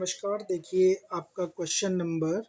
नमस्कार। देखिए आपका क्वेश्चन नंबर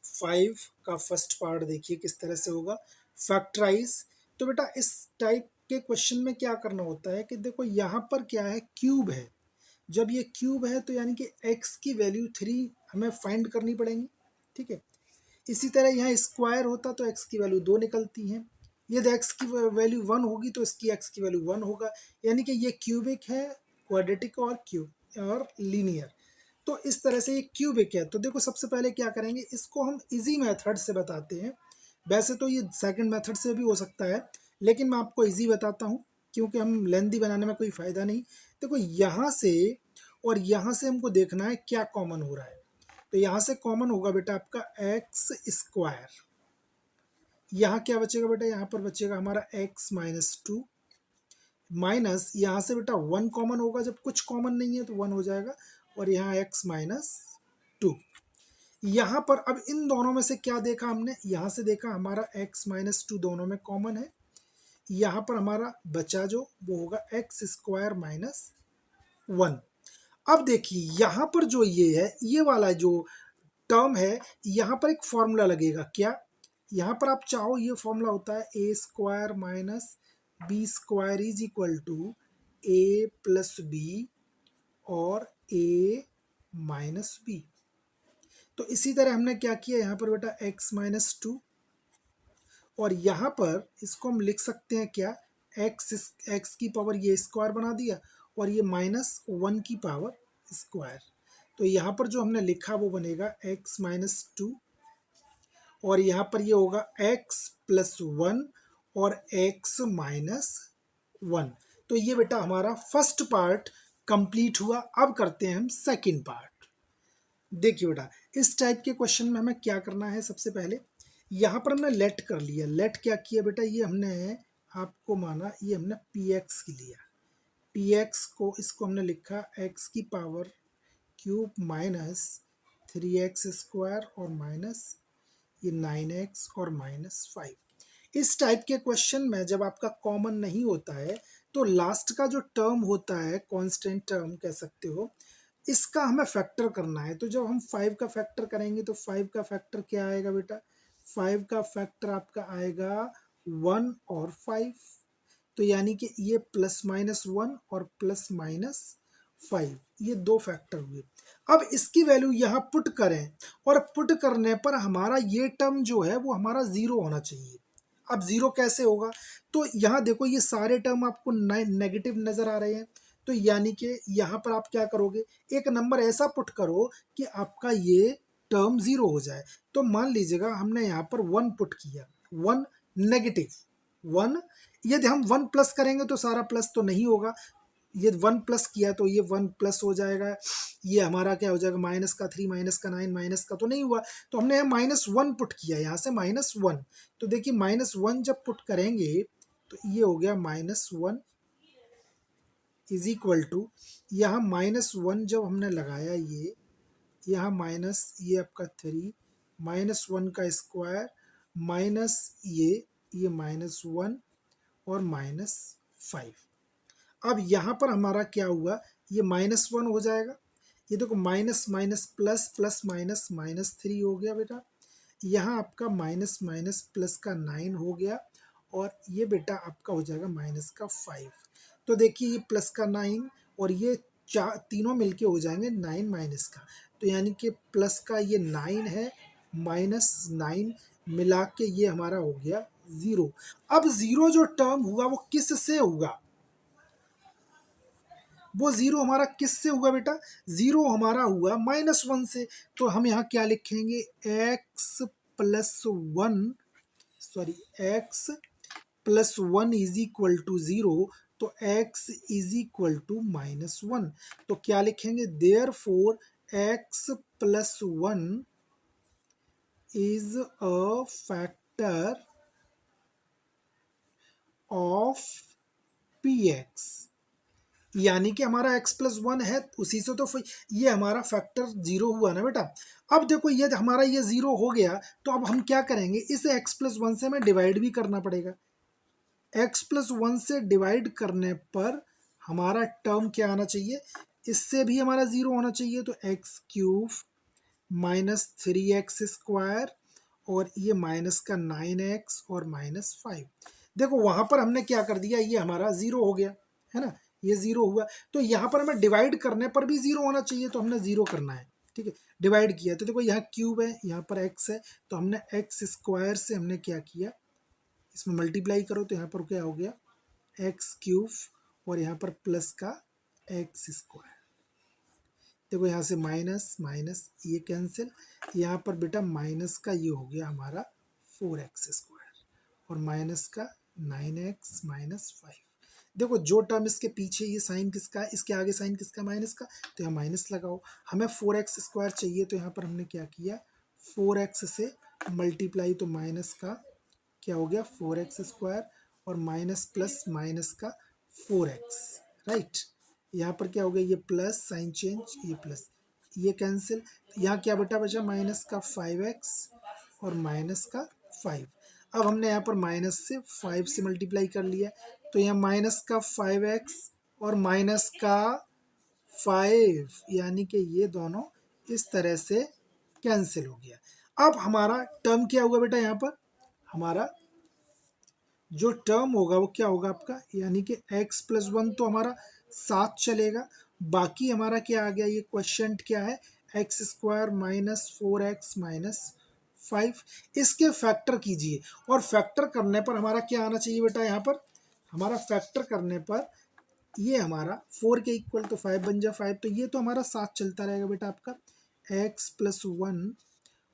5 का फर्स्ट पार्ट देखिए किस तरह से होगा फैक्टराइज। तो बेटा इस टाइप के क्वेश्चन में क्या करना होता है कि देखो यहाँ पर क्या है, क्यूब है। जब ये क्यूब है तो यानी कि x की वैल्यू 3 हमें फाइंड करनी पड़ेगी, ठीक है। इसी तरह यहाँ स्क्वायर होता तो x की वैल्यू 2 निकलती है। यदि x की वैल्यू 1 होगी तो इसकी x की वैल्यू 1 होगा, यानी कि ये क्यूबिक है, क्वाड्रेटिक और क्यूब और लीनियर। तो इस तरह से ये क्यूबिक है। तो देखो सबसे पहले क्या करेंगे, इसको हम इजी मेथड से बताते हैं। वैसे तो ये सेकंड मेथड से भी हो सकता है, लेकिन मैं आपको इजी बताता हूँ क्योंकि हम लेंदी बनाने में कोई फ़ायदा नहीं। देखो यहाँ से और यहाँ से हमको देखना है क्या कॉमन हो रहा है। तो यहाँ से कॉमन होगा बेटा आपका एक्स स्क्वायर। यहाँ क्या बचेगा बेटा, यहाँ पर बचेगा हमारा x माइनस 2 माइनस यहाँ से बेटा 1 कॉमन होगा, जब कुछ कॉमन नहीं है तो 1 हो जाएगा, और यहाँ x माइनस 2। यहाँ पर अब इन दोनों में से क्या देखा हमने, यहाँ से देखा हमारा x माइनस 2 दोनों में कॉमन है। यहाँ पर हमारा बचा जो वो होगा एक्स स्क्वायर माइनस 1। अब देखिए यहाँ पर जो ये है, ये वाला जो टर्म है, यहाँ पर एक फॉर्मूला लगेगा। क्या, यहाँ पर आप चाहो ये फॉर्मूला होता है A square minus B square is equal to A plus B और ए माइनस बी। तो इसी तरह हमने क्या किया, यहाँ पर बेटा x माइनस 2 और यहाँ पर इसको हम लिख सकते हैं क्या, x की पावर ये स्क्वायर बना दिया और ये माइनस 1 की पावर स्क्वायर। तो यहाँ पर जो हमने लिखा वो बनेगा x माइनस 2 और यहाँ पर ये होगा x प्लस 1 और x माइनस 1। तो ये बेटा हमारा फर्स्ट पार्ट कंप्लीट हुआ। अब करते हैं हम सेकंड पार्ट। देखिए बेटा इस टाइप के क्वेश्चन में हमें क्या करना है, सबसे पहले यहाँ पर हमने लेट कर लिया। लेट क्या किया बेटा, ये हमने आपको माना ये हमने px की लिया। px को इसको हमने लिखा x की power cube minus 3x square और माइनस ये 9x और माइनस 5। इस टाइप के क्वेश्चन में जब आपका कॉमन नहीं होता है तो लास्ट का जो टर्म होता है, कांस्टेंट टर्म कह सकते हो, इसका हमें फैक्टर करना है। तो जब हम 5 का फैक्टर करेंगे तो 5 का फैक्टर क्या आएगा बेटा, 5 का फैक्टर आपका आएगा 1 और 5। तो यानी कि ये प्लस माइनस 1 और प्लस माइनस 5, ये दो फैक्टर हुए। अब इसकी वैल्यू यहाँ पुट करें और पुट करने पर हमारा ये टर्म जो है वो हमारा 0 होना चाहिए। अब 0 कैसे होगा, तो यहाँ देखो ये सारे टर्म आपको नेगेटिव नज़र आ रहे हैं। तो यानी कि यहाँ पर आप क्या करोगे, एक नंबर ऐसा पुट करो कि आपका ये टर्म 0 हो जाए। तो मान लीजिएगा हमने यहाँ पर 1 पुट किया, 1 नेगेटिव 1। यदि हम 1 प्लस करेंगे तो सारा प्लस तो नहीं होगा, ये 1 प्लस किया तो ये 1 प्लस हो जाएगा। ये हमारा क्या हो जाएगा, माइनस का 3 माइनस का 9 माइनस का तो नहीं हुआ, तो हमने माइनस 1 पुट किया, यहाँ से माइनस 1। तो देखिए माइनस 1 जब पुट करेंगे तो ये हो गया माइनस 1 इज इक्वल टू, यहाँ माइनस 1 जब हमने लगाया ये यहाँ माइनस ये आपका 3 माइनस 1 का स्क्वायर माइनस ये माइनस 1 और माइनस 5। अब यहाँ पर हमारा क्या हुआ, ये माइनस 1 हो जाएगा। ये देखो minus minus plus plus minus minus 3 हो गया बेटा। यहाँ आपका माइनस माइनस प्लस का 9 हो गया और ये बेटा आपका हो जाएगा माइनस का 5। तो देखिए ये प्लस का 9 और ये तीनों मिलके हो जाएंगे 9 माइनस का। तो यानी कि प्लस का ये 9 है, माइनस 9 मिला के ये हमारा हो गया 0। अब 0 जो टर्म हुआ वो किस से हुआ, वो 0 हमारा किससे हुआ बेटा, 0 हमारा हुआ माइनस 1 से। तो हम यहाँ क्या लिखेंगे, x plus 1 sorry x plus 1 is equal to 0। तो x is equal to minus 1। तो क्या लिखेंगे, therefore x plus 1 is a factor of px। यानी कि हमारा x प्लस 1 है, उसी से तो ये हमारा फैक्टर 0 हुआ ना बेटा। अब देखो ये हमारा ये 0 हो गया, तो अब हम क्या करेंगे, इसे x प्लस 1 से हमें डिवाइड भी करना पड़ेगा। x प्लस 1 से डिवाइड करने पर हमारा टर्म क्या आना चाहिए, इससे भी हमारा 0 होना चाहिए, तो एक्स क्यूब माइनस 3x² और ये माइनस का 9x और -5। देखो वहां पर हमने क्या कर दिया, ये हमारा 0 हो गया है ना, ये 0 हुआ। तो यहाँ पर हमें डिवाइड करने पर भी 0 होना चाहिए, तो हमने 0 करना है। ठीक है, डिवाइड किया तो देखो यहाँ क्यूब है, यहाँ पर x है, तो हमने x² से हमने क्या किया, इसमें मल्टीप्लाई करो तो यहाँ पर क्या हो गया x³ और यहाँ पर प्लस का x²। देखो यहाँ से माइनस माइनस ये कैंसिल, यहाँ पर बेटा माइनस का ये हो गया हमारा 4x² और माइनस का 9x -5। देखो जो टर्म इसके पीछे ये साइन किसका है, इसके आगे साइन किसका, माइनस का, तो यहाँ माइनस लगाओ। हमें 4x² चाहिए, तो यहाँ पर हमने क्या किया, 4x से मल्टीप्लाई, तो माइनस का क्या हो गया 4x² और माइनस प्लस माइनस का 4x, राइट। यहाँ पर क्या हो गया, ये प्लस साइन चेंज, ये प्लस, ये कैंसिल, यहाँ क्या बेटा बचा, माइनस का 5x और माइनस का 5। अब हमने यहाँ पर माइनस से 5 से मल्टीप्लाई कर लिया, तो यहाँ माइनस का 5x और माइनस का 5, यानी कि ये दोनों इस तरह से कैंसिल हो गया। अब हमारा टर्म क्या हुआ बेटा, यहाँ पर हमारा जो टर्म होगा वो क्या होगा आपका, यानी कि x+1 तो हमारा साथ चलेगा, बाकी हमारा क्या आ गया, ये क्वेश्चन क्या है, x² -4x -5। इसके फैक्टर कीजिए, और फैक्टर करने पर हमारा क्या आना चाहिए बेटा, यहाँ पर हमारा फैक्टर करने पर ये हमारा 4 के इक्वल, तो 5 बन जाए 5, तो ये तो हमारा साथ चलता रहेगा बेटा आपका x+1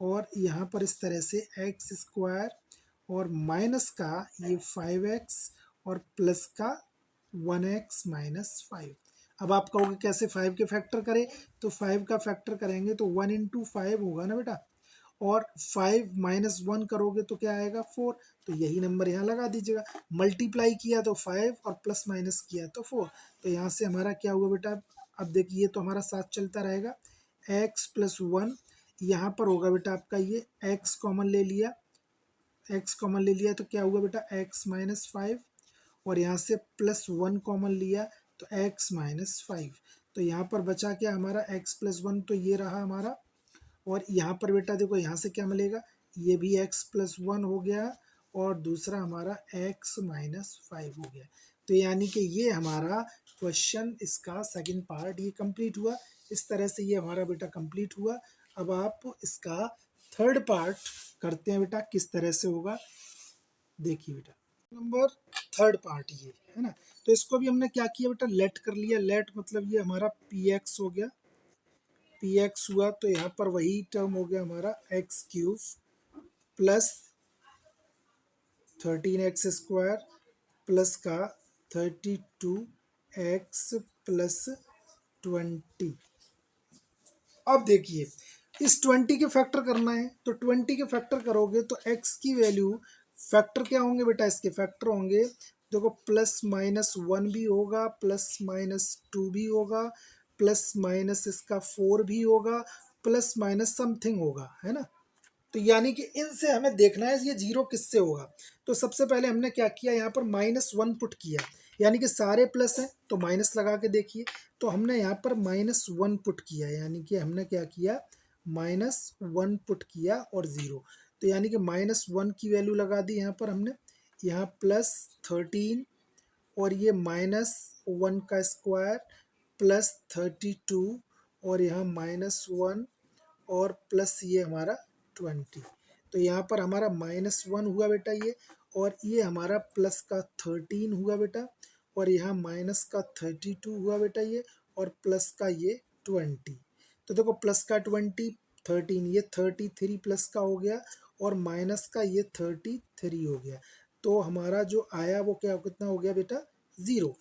और यहाँ पर इस तरह से x² और माइनस का ये 5x और प्लस का 1x -5। अब आप कहोगे कैसे 5 के फैक्टर करें, तो 5 का फैक्टर करेंगे तो 1 × 5 होगा ना बेटा, और 5 -1 करोगे तो क्या आएगा 4, तो यही नंबर यहाँ लगा दीजिएगा। मल्टीप्लाई किया तो 5 और प्लस माइनस किया तो 4, तो यहाँ से हमारा क्या हुआ बेटा, अब देखिए तो हमारा साथ चलता रहेगा, x+1 यहाँ पर होगा बेटा आपका, ये x कॉमन ले लिया, x कॉमन ले लिया तो क्या हुआ बेटा x -5 और यहाँ से +1 कॉमन लिया तो x -5, तो यहाँ पर बचा क्या हमारा x+1, तो ये रहा हमारा, और यहाँ पर बेटा देखो यहाँ से क्या मिलेगा, ये भी x+1 हो गया और दूसरा हमारा x -5 हो गया। तो यानी कि ये हमारा क्वेश्चन इसका सेकंड पार्ट ये कंप्लीट हुआ। इस तरह से ये हमारा बेटा कंप्लीट हुआ। अब आप इसका थर्ड पार्ट करते हैं बेटा, किस तरह से होगा देखिए बेटा। नंबर थर्ड पार्ट ये है ना, तो इसको भी हमने क्या किया बेटा, लेट कर लिया। लेट मतलब ये हमारा px हो गया, px हुआ तो यहाँ पर वही टर्म हो गया हमारा x³ प्लस 13x² प्लस का 32x प्लस 20। अब देखिए इस 20 के फैक्टर करना है, तो 20 के फैक्टर करोगे तो x की वैल्यू, फैक्टर क्या होंगे बेटा, इसके फैक्टर होंगे देखो +-1 भी होगा, +-2 भी होगा, प्लस इसका 4 भी होगा, +- समथिंग होगा, है ना। तो यानी कि इनसे हमें देखना है ये 0 किससे होगा। तो सबसे पहले हमने क्या किया, यहाँ पर -1 पुट किया, यानी कि सारे प्लस हैं तो माइनस लगा के देखिए, तो हमने यहाँ पर -1 पुट किया, यानी कि हमने क्या किया, -1 पुट किया और 0, तो यानी कि -1 की वैल्यू लगा दी यहाँ पर हमने, यहाँ +13 और ये -1 का स्क्वायर +32 और यहाँ -1 और प्लस ये हमारा 20, तो यहाँ पर हमारा -1 हुआ बेटा ये, और ये हमारा प्लस का 13 हुआ बेटा, और यहाँ माइनस का 32 हुआ बेटा ये, और प्लस का ये 20। तो देखो प्लस का 20 13, ये 33 प्लस का हो गया, और माइनस का ये 33 हो गया, तो हमारा जो आया वो क्या कितना हो गया बेटा 0।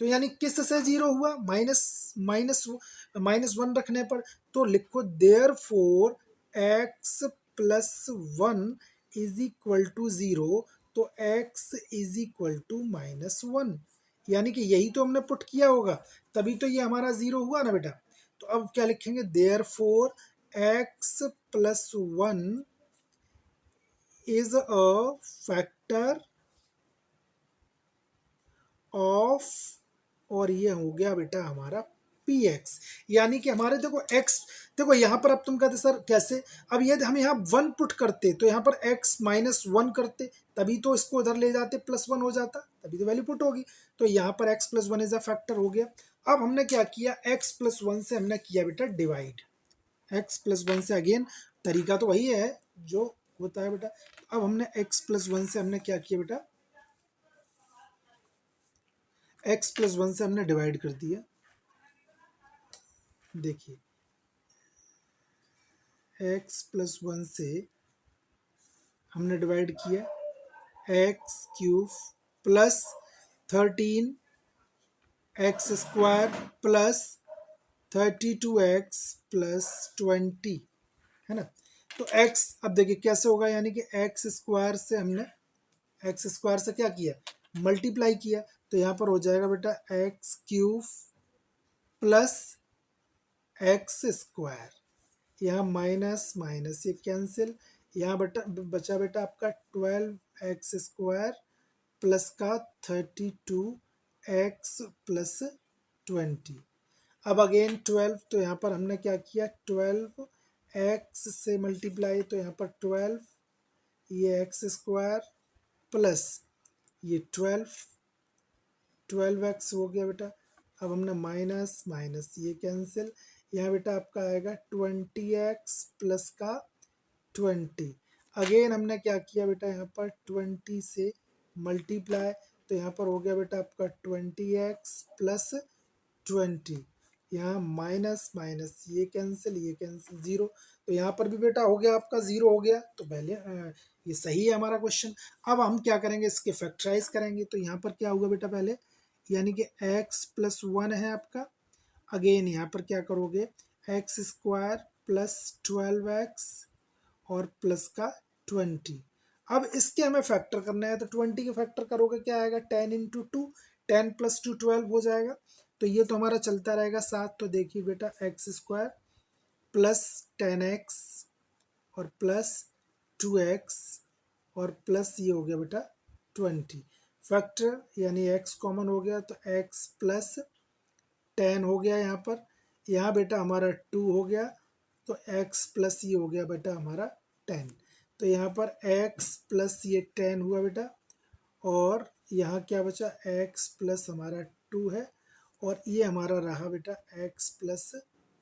तो यानी किस से 0 हुआ, -1 रखने पर, तो लिखो देयरफॉर x+1 = 0, तो x =-1, यानी कि यही तो हमने पुट किया होगा, तभी तो ये हमारा 0 हुआ ना बेटा। तो अब क्या लिखेंगे, therefore x+1 is a factor of, और ये हो गया बेटा हमारा पी एक्स, यानी कि हमारे देखो एक्स, देखो यहाँ पर अब तुम कहते सर कैसे, अब यदि हम यहाँ 1 पुट करते तो यहाँ पर x -1 करते, तभी तो इसको उधर ले जाते +1 हो जाता, तभी तो वैल्यू पुट होगी। तो यहाँ पर x +1 इज अ फैक्टर हो गया। अब हमने क्या किया, x +1 से हमने किया बेटा डिवाइड, x +1 से अगेन तरीका तो वही है जो होता है बेटा। अब हमने x +1 से हमने क्या किया बेटा, x +1 से हमने डिवाइड कर दिया। देखिए x +1 से हमने डिवाइड किया, x³ plus 13x² plus 32x plus 20 है ना। तो x अब देखिए कैसे होगा, यानी कि x² से हमने x² से क्या किया, मल्टीप्लाई किया, तो यहाँ पर हो जाएगा बेटा x³ प्लस x², यहाँ माइनस माइनस ये कैंसिल, यहाँ बचा बेटा आपका 12x² प्लस का 32x प्लस 20। अब अगेन 12, तो यहाँ पर हमने क्या किया, 12x से मल्टीप्लाई, तो यहाँ पर 12, ये x² प्लस ये 12x हो गया बेटा। अब हमने माइनस माइनस ये कैंसिल, यहाँ बेटा आपका आएगा 20x प्लस का 20। अगेन हमने क्या किया बेटा, यहाँ पर 20 से मल्टीप्लाई, तो यहाँ पर हो गया बेटा आपका 20x प्लस 20, यहाँ माइनस माइनस ये कैंसिल 0, तो यहाँ पर भी बेटा हो गया आपका 0 हो गया। तो पहले ये सही है हमारा क्वेश्चन। अब हम क्या करेंगे, इसके फैक्टराइज करेंगे, तो यहाँ पर क्या होगा बेटा पहले, यानी कि x +1 है आपका, अगेन यहाँ पर क्या करोगे, x² प्लस 12x और प्लस का 20। अब इसके हमें फैक्टर करना है, तो 20 के फैक्टर करोगे क्या आएगा, 10 × 2, 10 + 2 12 हो जाएगा। तो ये तो हमारा चलता रहेगा साथ। तो देखिए बेटा x² प्लस 10x और प्लस 2x और प्लस ये हो गया बेटा 20, फैक्टर यानी x कॉमन हो गया, तो x प्लस 10 हो गया, यहाँ बेटा हमारा 2 हो गया, तो x प्लस ये हो गया बेटा हमारा 10। तो यहाँ पर x प्लस ये 10 हुआ बेटा, और यहाँ क्या बचा, x प्लस हमारा 2 है, और ये हमारा रहा बेटा x प्लस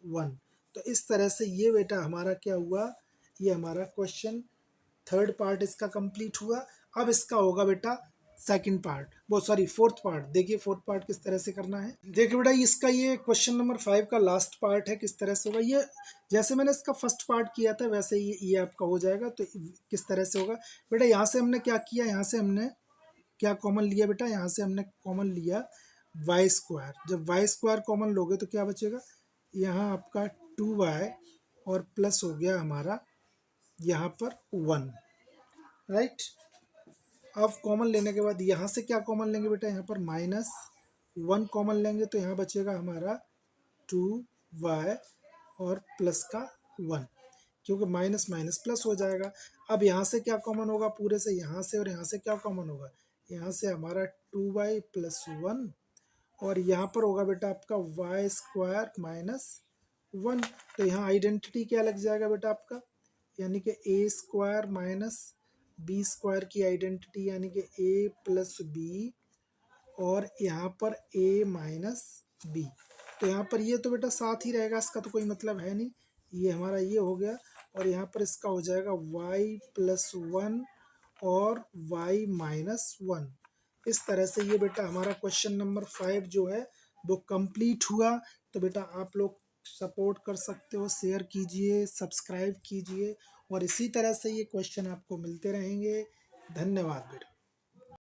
1। तो इस तरह से ये बेटा हमारा क्या हुआ, ये हमारा क्वेश्चन थर्ड पार्ट इसका कंप्लीट हुआ। अब इसका होगा बेटा सेकंड पार्ट, वो सॉरी फोर्थ पार्ट। देखिए फोर्थ पार्ट किस तरह से करना है। देखिए बेटा इसका ये क्वेश्चन नंबर 5 का लास्ट पार्ट है, किस तरह से होगा ये, जैसे मैंने इसका फर्स्ट पार्ट किया था वैसे ये आपका हो जाएगा। तो किस तरह से होगा बेटा, यहाँ से हमने क्या किया, यहाँ से हमने क्या कॉमन लिया बेटा, यहाँ से हमने कॉमन लिया y²। जब y² कॉमन लोगे तो क्या बचेगा, यहाँ आपका 2y और प्लस हो गया हमारा यहाँ पर 1, राइट। अब कॉमन लेने के बाद यहाँ से क्या कॉमन लेंगे बेटा, यहाँ पर -1 कॉमन लेंगे, तो यहाँ बचेगा हमारा 2y और प्लस का 1, क्योंकि माइनस माइनस प्लस हो जाएगा। अब यहाँ से क्या कॉमन होगा, पूरे से यहाँ से और यहाँ से क्या कॉमन होगा, यहाँ से हमारा 2y प्लस 1, और यहाँ पर होगा बेटा आपका y² माइनस 1। तो यहाँ आइडेंटिटी क्या लग जाएगा बेटा आपका, यानी कि a² माइनस b² की आइडेंटिटी, यानी कि a प्लस b, और यहाँ पर a माइनस b। तो यहाँ पर ये तो बेटा साथ ही रहेगा, इसका तो कोई मतलब है नहीं, ये हमारा ये हो गया, और यहाँ पर इसका हो जाएगा y प्लस 1 और y माइनस 1। इस तरह से ये बेटा हमारा क्वेश्चन नंबर 5 जो है वो कंप्लीट हुआ। तो बेटा आप लोग सपोर्ट कर सकते हो, शेयर कीजिए, सब्सक्राइब कीजिए, और इसी तरह से ये क्वेश्चन आपको मिलते रहेंगे। धन्यवाद बेटा।